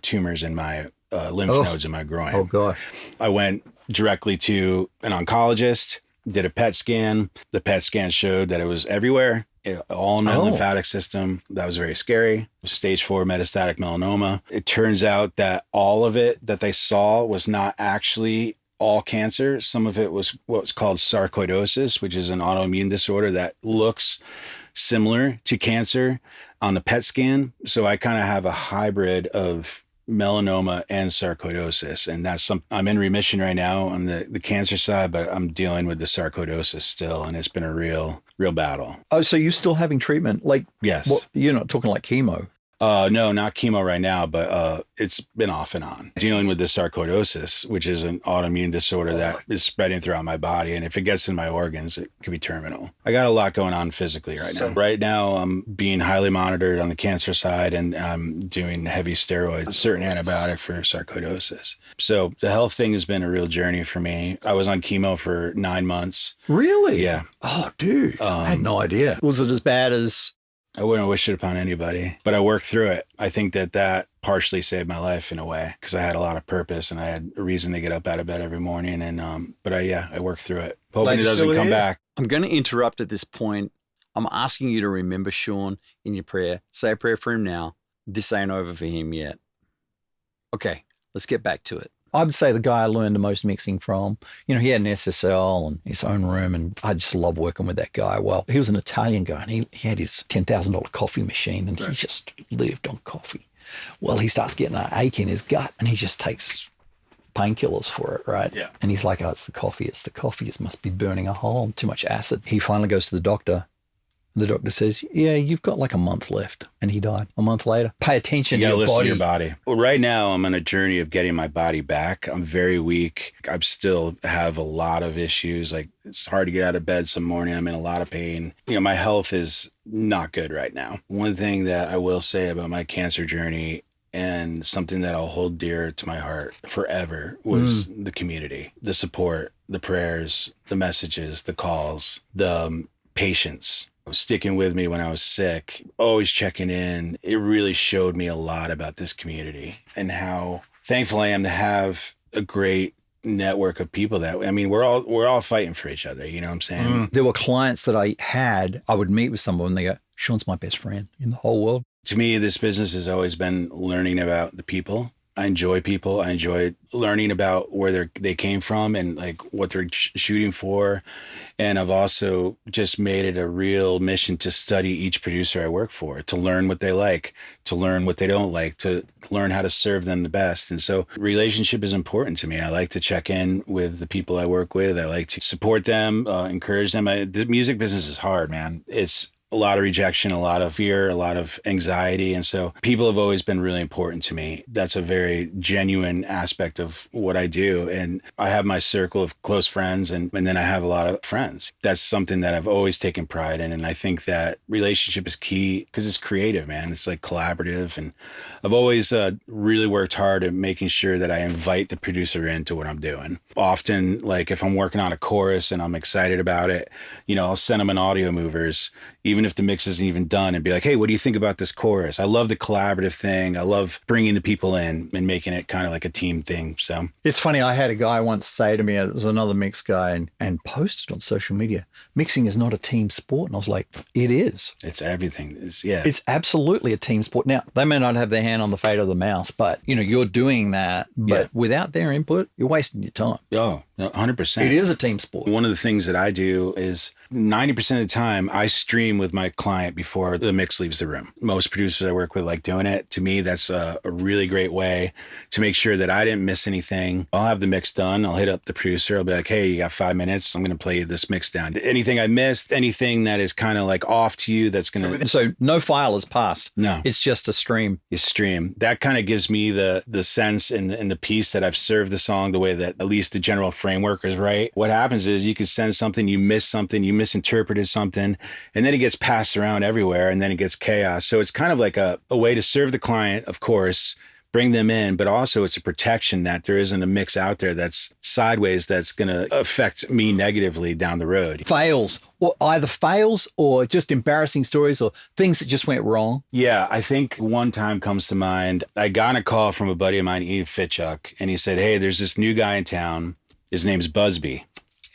S2: tumors in my lymph nodes in my groin.
S3: Oh, gosh.
S2: I went directly to an oncologist, did a PET scan. The PET scan showed that it was everywhere, all in my lymphatic system. That was very scary. It was stage 4 metastatic melanoma. It turns out that all of it that they saw was not actually all cancer. Some of it was what's called sarcoidosis, which is an autoimmune disorder that looks similar to cancer on the PET scan. So I kind of have a hybrid of melanoma and sarcoidosis. And that's I'm in remission right now on the cancer side, but I'm dealing with the sarcoidosis still. And it's been a real battle.
S3: Oh, so you're still having treatment? Like,
S2: yes.
S3: You're not talking like chemo?
S2: No, not chemo right now, but it's been off and on. Dealing with the sarcoidosis, which is an autoimmune disorder that is spreading throughout my body. And if it gets in my organs, it could be terminal. I got a lot going on physically right now. Right now, I'm being highly monitored on the cancer side, and I'm doing heavy steroids, a certain antibiotic for sarcoidosis. So the health thing has been a real journey for me. I was on chemo for 9 months.
S3: Really?
S2: Yeah.
S3: Oh, dude. I had no idea. Was it as bad as...
S2: I wouldn't wish it upon anybody, but I worked through it. I think that partially saved my life in a way, because I had a lot of purpose and I had a reason to get up out of bed every morning. And, but I worked through it. Hoping it doesn't come back.
S1: I'm going to interrupt at this point. I'm asking you to remember Sean in your prayer. Say a prayer for him now. This ain't over for him yet. Okay, let's get back to it.
S3: I would say the guy I learned the most mixing from. He had an SSL and his own room, and I just love working with that guy. Well, he was an Italian guy, and he had his $10,000 coffee machine, and he just lived on coffee. Well, he starts getting an ache in his gut, and he just takes painkillers for it, right?
S2: Yeah.
S3: And he's like, oh, it's the coffee. It must be burning a hole, too much acid. He finally goes to the doctor. The doctor says, yeah, you've got like a month left. And he died a month later. Pay attention to your body.
S2: You gotta listen to your body. Well, right now, I'm on a journey of getting my body back. I'm very weak. I still have a lot of issues. Like, it's hard to get out of bed some morning. I'm in a lot of pain. My health is not good right now. One thing that I will say about my cancer journey, and something that I'll hold dear to my heart forever, was the community, the support, the prayers, the messages, the calls, the patience. Sticking with me when I was sick, always checking in. It really showed me a lot about this community and how thankful I am to have a great network of people we're all fighting for each other. You know what I'm saying?
S3: There were clients that I would meet with someone and they go, Sean's my best friend in the whole world.
S2: To me, this business has always been learning about the people. I enjoy people. I enjoy learning about where they came from and like what they're shooting for. And I've also just made it a real mission to study each producer I work for, to learn what they like, to learn what they don't like, to learn how to serve them the best. And so relationship is important to me. I like to check in with the people I work with. I like to support them, encourage them. The music business is hard, man. It's a lot of rejection, a lot of fear, a lot of anxiety. And so people have always been really important to me. That's a very genuine aspect of what I do. And I have my circle of close friends, and then I have a lot of friends. That's something that I've always taken pride in. And I think that relationship is key because it's creative, man. It's like collaborative. And I've always really worked hard at making sure that I invite the producer into what I'm doing. Often, like if I'm working on a chorus and I'm excited about it, I'll send them an audio movers, even if the mix isn't even done, and be like, hey, what do you think about this chorus? I love the collaborative thing. I love bringing the people in and making it kind of like a team thing. So
S3: it's funny. I had a guy once say to me, it was another mix guy, and posted on social media, mixing is not a team sport. And I was like, it is.
S2: It's everything.
S3: It's absolutely a team sport. Now, they may not have their hand on the fate of the mouse, but you're doing that. But without their input, you're wasting your time.
S2: Oh, 100%.
S3: It is a team sport.
S2: One of the things that I do is 90% of the time I stream with my client before the mix leaves the room. Most producers I work with like doing it. To me, that's a really great way to make sure that I didn't miss anything. I'll have the mix done. I'll hit up the producer. I'll be like, hey, you got 5 minutes. I'm going to play you this mix down. Anything I missed, anything that is kind of like off to you, that's going to...
S3: So no file is passed.
S2: No.
S3: It's just a stream.
S2: You stream. That kind of gives me the sense and the peace that I've served the song the way that at least the general framework is right. What happens is you can send something, you miss something, you misinterpreted something, and then it gets passed around everywhere, and then it gets chaos. So it's kind of like a way to serve the client, of course, bring them in, but also it's a protection that there isn't a mix out there that's sideways that's going to affect me negatively down the road.
S3: Fails, or either fails or just embarrassing stories or things that just went wrong.
S2: Yeah, I think one time comes to mind. I got a call from a buddy of mine, Ian Fitchuk, and he said, hey, there's this new guy in town. His name's Busby.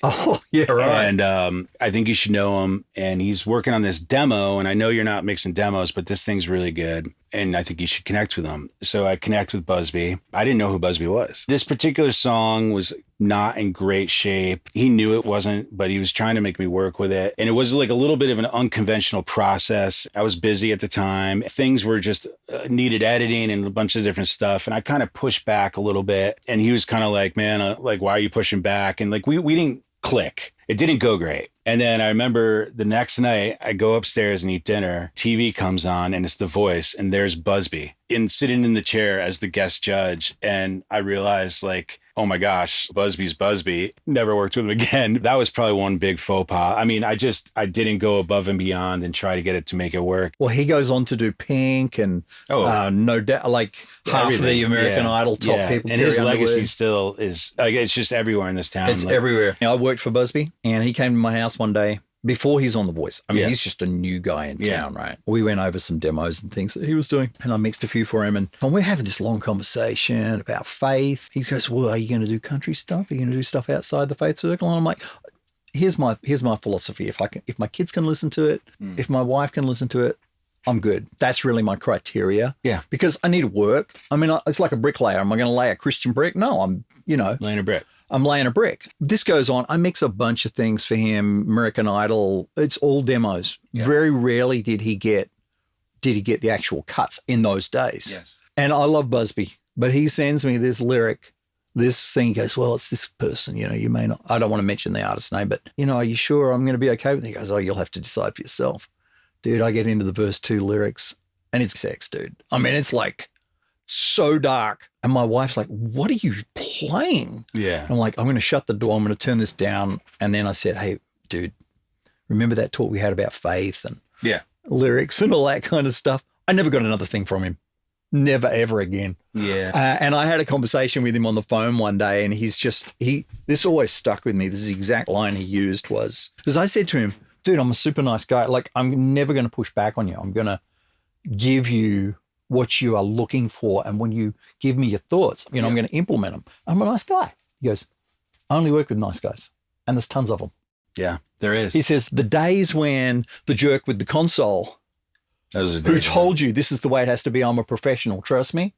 S3: Oh, yeah, right.
S2: And I think you should know him. And he's working on this demo. And I know you're not mixing demos, but this thing's really good. And I think you should connect with him. So I connect with Busby. I didn't know who Busby was. This particular song was not in great shape. He knew it wasn't, but he was trying to make me work with it. And it was like a little bit of an unconventional process. I was busy at the time. Things were just needed editing and a bunch of different stuff. And I kind of pushed back a little bit. And he was kind of like, man, like, why are you pushing back? And like, we didn't click. It didn't go great. And then I remember the next night I go upstairs and eat dinner. TV comes on and it's The Voice, and there's Busby sitting in the chair as the guest judge. And I realized, like, oh my gosh, Busby's Busby. Never worked with him again. That was probably one big faux pas. I mean, I didn't go above and beyond and try to get it to make it work.
S3: Well, he goes on to do Pink and no doubt, like half of the American Idol top people.
S2: And his legacy still is, like, it's just everywhere in this town.
S3: It's everywhere. I worked for Busby, and he came to my house one day before he's on The Voice. I mean, he's just a new guy in town, right? We went over some demos and things that he was doing, and I mixed a few for him. And we're having this long conversation about faith. He goes, well, are you going to do country stuff? Are you going to do stuff outside the faith circle? And I'm like, here's my philosophy. If my kids can listen to it, if my wife can listen to it, I'm good. That's really my criteria.
S2: Yeah.
S3: Because I need work. I mean, it's like a bricklayer. Am I going to lay a Christian brick? No, I'm
S2: laying a brick.
S3: I'm laying a brick. This goes on. I mix a bunch of things for him. American Idol. It's all demos. Yeah. Very rarely did he get the actual cuts in those days.
S2: Yes.
S3: And I love Busby, but he sends me this lyric, this thing. He goes, well, it's this person, you may not, I don't want to mention the artist's name, but are you sure I'm going to be okay with it? He goes, oh, you'll have to decide for yourself. Dude, I get into the verse 2 lyrics and it's sex, dude. I mean, it's like so dark. And my wife's like, what are you playing?
S2: Yeah.
S3: And I'm like, I'm going to shut the door. I'm going to turn this down. And then I said, hey, dude, remember that talk we had about faith and lyrics and all that kind of stuff? I never got another thing from him. Never, ever again.
S2: Yeah.
S3: And I had a conversation with him on the phone one day, and this always stuck with me. This is the exact line he used was, because I said to him, dude, I'm a super nice guy. Like, I'm never going to push back on you. I'm going to give you what you are looking for. And when you give me your thoughts, I'm going to implement them. I'm a nice guy. He goes, I only work with nice guys. And there's tons of them.
S2: Yeah, there is.
S3: He says, the days when the jerk with the console who told you this is the way it has to be, I'm a professional, trust me,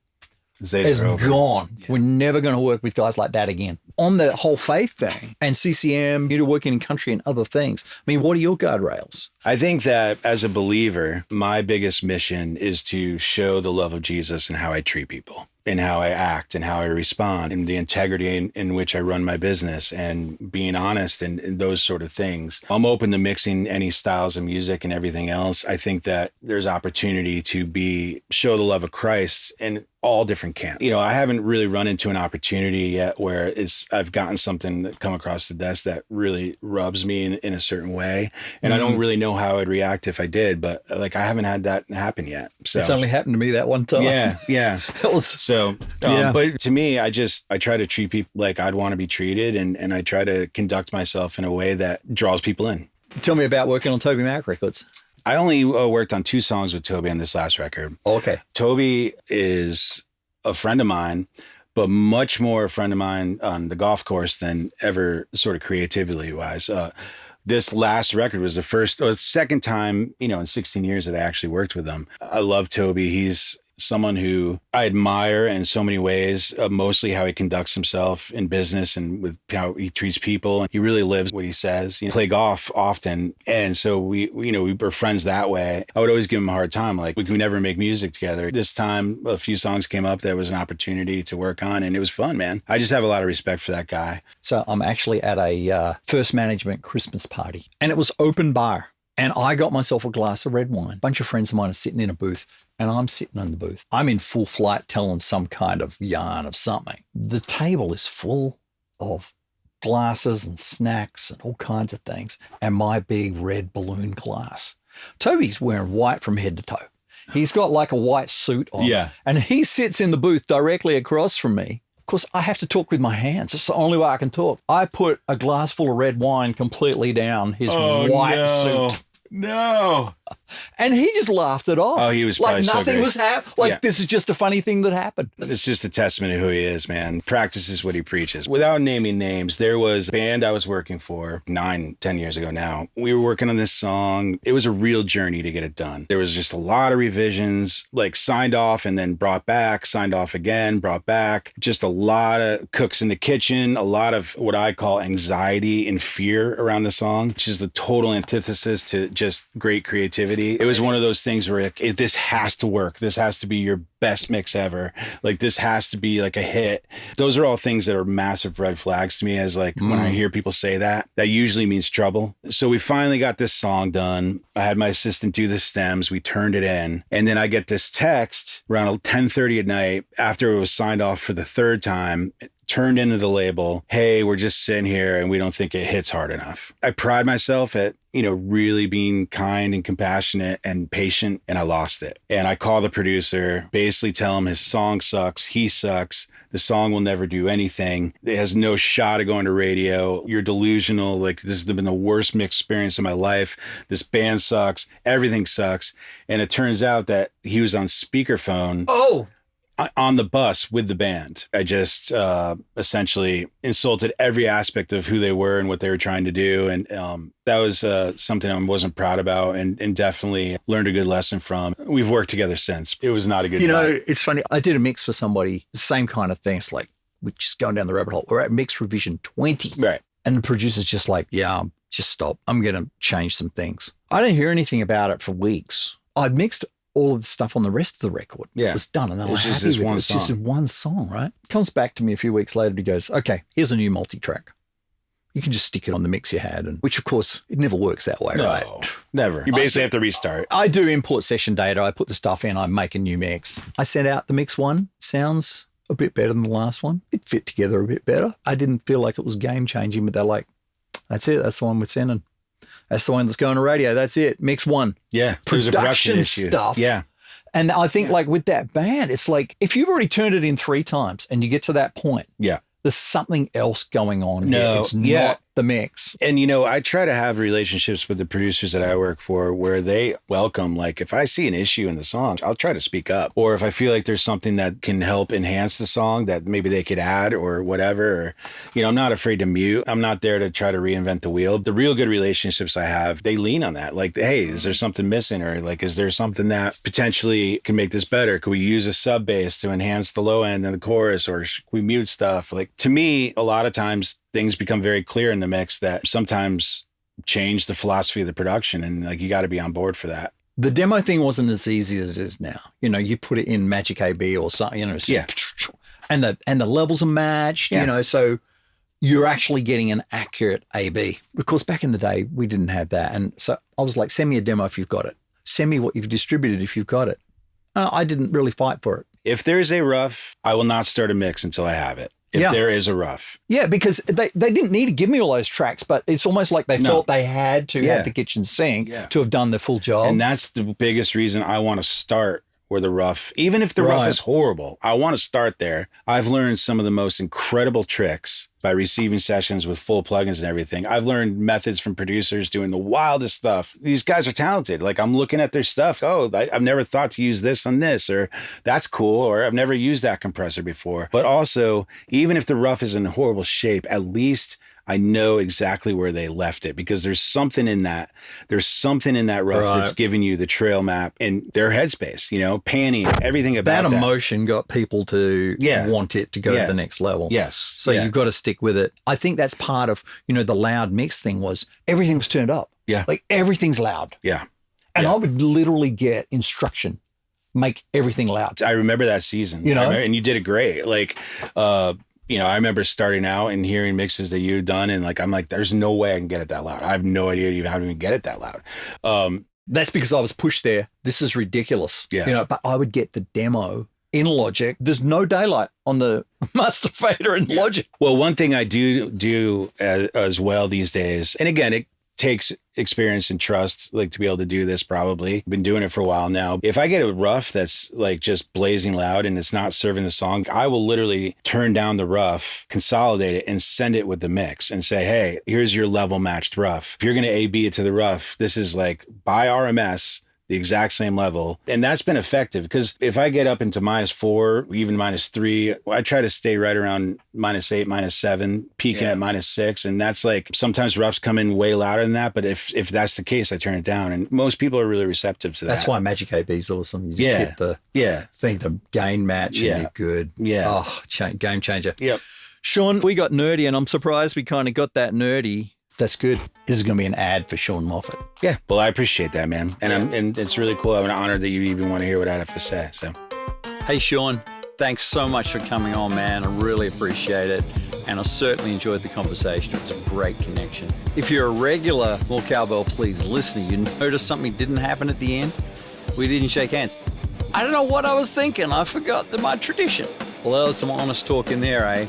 S3: is gone. Yeah. We're never going to work with guys like that again. On the whole faith thing and CCM, you're working in country and other things. I mean, what are your guardrails?
S2: I think that as a believer, my biggest mission is to show the love of Jesus in how I treat people, in how I act and how I respond, and the integrity in which I run my business, and being honest and those sort of things. I'm open to mixing any styles of music and everything else. I think that there's opportunity to show the love of Christ in all different camps. I haven't really run into an opportunity yet where I've gotten something that come across the desk that really rubs me in a certain way. And I don't really know how I'd react if I did, but like, I haven't had that happen yet. So
S3: it's only happened to me that one time.
S2: Yeah. But to me, I try to treat people like I'd want to be treated. And I try to conduct myself in a way that draws people in.
S3: Tell me about working on TobyMac records.
S2: I only worked on 2 songs with Toby on this last record.
S3: Okay.
S2: Toby is a friend of mine, but much more a friend of mine on the golf course than ever sort of creativity wise. This last record was the second time, in 16 years that I actually worked with him. I love Toby. He's someone who I admire in so many ways, mostly how he conducts himself in business and with how he treats people. He really lives what he says. Play golf often. And so we were friends that way. I would always give him a hard time. Like, we could never make music together. This time, a few songs came up that was an opportunity to work on, and it was fun, man. I just have a lot of respect for that guy.
S3: So I'm actually at a First Management Christmas party, and it was open bar. And I got myself a glass of red wine. A bunch of friends of mine are sitting in a booth, and I'm sitting in the booth. I'm in full flight telling some kind of yarn of something. The table is full of glasses and snacks and all kinds of things, and my big red balloon glass. Toby's wearing white from head to toe. He's got like a white suit on.
S2: Yeah.
S3: And he sits in the booth directly across from me. Of course, I have to talk with my hands. It's the only way I can talk. I put a glass full of red wine completely down his white suit.
S2: No.
S3: And he just laughed it off.
S2: Oh, he was
S3: like
S2: probably so
S3: nothing
S2: great.
S3: was happening. This is just a funny thing that happened.
S2: It's just a testament to who he is, man. Practices what he preaches. Without naming names, there was a band I was working for 9-10 years ago now. We were working on this song. It was a real journey to get it done. There was just a lot of revisions, like signed off and then brought back, signed off again, brought back. Just a lot of cooks in the kitchen, a lot of what I call anxiety and fear around the song, which is the total antithesis to just great creativity. It was one of those things where this has to work. This has to be your best mix ever. Like this has to be like a hit. Those are all things that are massive red flags to me as like when I hear people say that usually means trouble. So we finally got this song done. I had my assistant do the stems. We turned it in. And then I get this text around 10:30 at night after it was signed off for the third time. Turned into the label, hey, we're just sitting here and we don't think it hits hard enough. I pride myself at, really being kind and compassionate and patient, and I lost it. And I call the producer, basically tell him his song sucks, he sucks, the song will never do anything. It has no shot of going to radio. You're delusional. Like this has been the worst mix experience of my life. This band sucks. Everything sucks. And it turns out that he was on speakerphone.
S3: Oh,
S2: on the bus with the band. I just essentially insulted every aspect of who they were and what they were trying to do. And that was something I wasn't proud about and definitely learned a good lesson from. We've worked together since. It was not a good night.
S3: It's funny. I did a mix for somebody, same kind of thing. It's like, we're just going down the rabbit hole. We're at mix revision 20.
S2: Right.
S3: And the producer's just like, yeah, just stop. I'm going to change some things. I didn't hear anything about it for weeks. I'd mixed all of the stuff on the rest of the record.
S2: Yeah.
S3: It was done. And they were
S2: just
S3: happy
S2: this
S3: with it.
S2: one
S3: It's just
S2: song.
S3: one song, right? Comes back to me a few weeks later. He goes, okay, here's a new multi-track. You can just stick it on the mix you had. And which, of course, it never works that way, right?
S2: Never. You basically have to restart.
S3: I do import session data. I put the stuff in. I make a new mix. I sent out the mix one. Sounds a bit better than the last one. It fit together a bit better. I didn't feel like it was game-changing, but they're like, that's it. That's the one we're sending. That's the one that's going to radio. That's it. Mix one.
S2: Yeah. There's a production issue.
S3: Stuff.
S2: Yeah.
S3: And I think like with that band, it's like if you've already turned it in 3 times and you get to that point, there's something else going on.
S2: No,
S3: here. It's not the mix.
S2: And, I try to have relationships with the producers that I work for where they welcome, like if I see an issue in the song, I'll try to speak up. Or if I feel like there's something that can help enhance the song that maybe they could add or whatever, or, I'm not afraid to mute. I'm not there to try to reinvent the wheel. The real good relationships I have, they lean on that. Like, hey, is there something missing? Or like, is there something that potentially can make this better? Could we use a sub bass to enhance the low end and the chorus? Or should we mute stuff? Like, to me, a lot of times things become very clear in the mix that sometimes change the philosophy of the production. And like, you got to be on board for that.
S3: The demo thing wasn't as easy as it is now. You put it in Magic AB or something, and the levels are matched, so you're actually getting an accurate AB. Because back in the day, we didn't have that. And so I was like, send me a demo if you've got it. Send me what you've distributed if you've got it. I didn't really fight for it.
S2: If there's a rough, I will not start a mix until I have it. If there is a rough.
S3: Yeah, because they didn't need to give me all those tracks, but it's almost like they felt they had to have the kitchen sink to have done the full job.
S2: And that's the biggest reason I want to start where the rough, even if the rough is horrible, I want to start there. I've learned some of the most incredible tricks by receiving sessions with full plugins and everything. I've learned methods from producers doing the wildest stuff. These guys are talented. Like I'm looking at their stuff. Oh, I've never thought to use this on this, or that's cool, or I've never used that compressor before. But also, even if the rough is in horrible shape, at least I know exactly where they left it, because there's something in that. There's something in that rough that's giving you the trail map in their headspace, panning, everything about that.
S3: That emotion got people to want it to go to the next level.
S2: Yes.
S3: So you've got to stick with it. I think that's part of, the loud mix thing was everything was turned up.
S2: Yeah.
S3: Like everything's loud.
S2: Yeah.
S3: And I would literally get instruction, make everything loud.
S2: I remember that season, and you did it great. Like, I remember starting out and hearing mixes that you'd done, and I'm like, there's no way I can get it that loud. I have no idea even how to even get it that loud.
S3: That's because I was pushed there. This is ridiculous.
S2: Yeah.
S3: But I would get the demo in Logic. There's no daylight on the Master Fader and Logic.
S2: Well, one thing I do as well these days, and again, it takes experience and trust, like to be able to do this probably. I've been doing it for a while now. If I get a rough that's like just blazing loud and it's not serving the song, I will literally turn down the rough, consolidate it, and send it with the mix and say, hey, here's your level matched rough. If you're going to A-B it to the rough, this is like by RMS, the exact same level. And that's been effective because if I get up into -4, even -3, I try to stay right around -8, -7, peaking at -6. And that's like, sometimes roughs come in way louder than that. But if that's the case, I turn it down. And most people are really receptive to that.
S3: That's why Magic AB is awesome. You just hit the thing to gain match and you're good.
S2: Yeah.
S3: Oh, game changer.
S2: Yep.
S3: Sean, we got nerdy and I'm surprised we kind of got that nerdy. That's good. This is going to be an ad for Sean Moffitt.
S2: Yeah. Well, I appreciate that, man. And and it's really cool. I'm honored that you even want to hear what I have to say. So,
S1: Hey, Sean, thanks so much for coming on, man. I really appreciate it. And I certainly enjoyed the conversation. It was a great connection. If you're a regular More Cowbell Please listener, you noticed something didn't happen at the end? We didn't shake hands. I don't know what I was thinking. I forgot my tradition. Well, there was some honest talk in there, eh?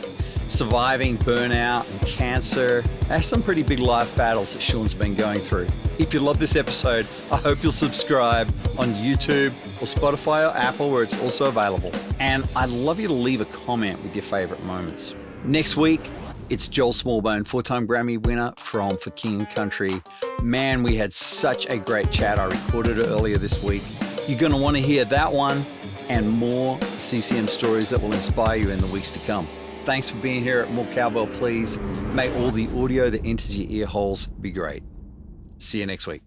S1: Surviving burnout and cancer. That's some pretty big life battles that Sean's been going through. If you love this episode, I hope you'll subscribe on YouTube or Spotify or Apple, where it's also available. And I'd love you to leave a comment with your favorite moments. Next week, it's Joel Smallbone, 4-time Grammy winner from For King and Country. Man, we had such a great chat. I recorded it earlier this week. You're going to want to hear that one and more CCM stories that will inspire you in the weeks to come. Thanks for being here at More Cowbell Please. May all the audio that enters your ear holes be great. See you next week.